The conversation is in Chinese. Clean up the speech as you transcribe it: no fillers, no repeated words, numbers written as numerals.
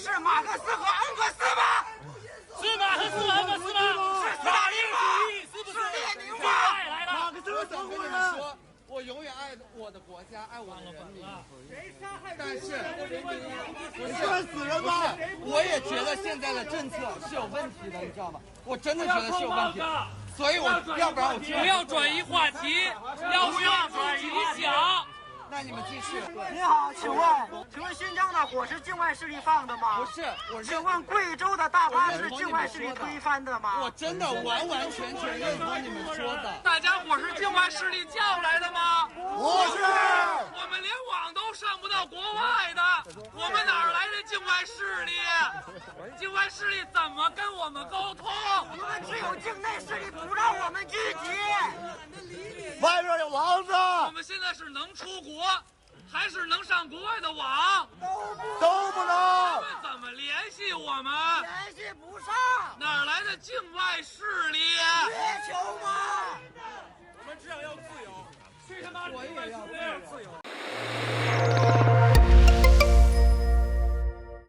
是马克思和恩格斯吗？是马克思和恩格斯吗？是斯大林吗？是列宁吗？来的。马克思是中国人。我永远爱我的国家，爱我的人民。但是，你算死人吧！我也觉得现在的政策是有问题的，你知道吗？我真的觉得是有问题，所以要不然我不要转移话题，要顺自己想。那你们继续。你好，请问新疆的火是境外势力放的吗？不是，请问贵州的大巴是境外势力推翻的吗？我真的完完全全认同你们说的。大家伙是境外势力叫来的吗？不是，我们连网都上不到国外的，我们哪儿来的境外势力？境外势力怎么跟我们沟通？你们只有境内势力不让我们聚集。外边有狼子。我们现在是能出国，还是能上国外的网？都不能。他们怎么联系我们？联系不上。哪儿来的境外势力？月球吗？我们只想要自由，去他妈的境外势力！自由。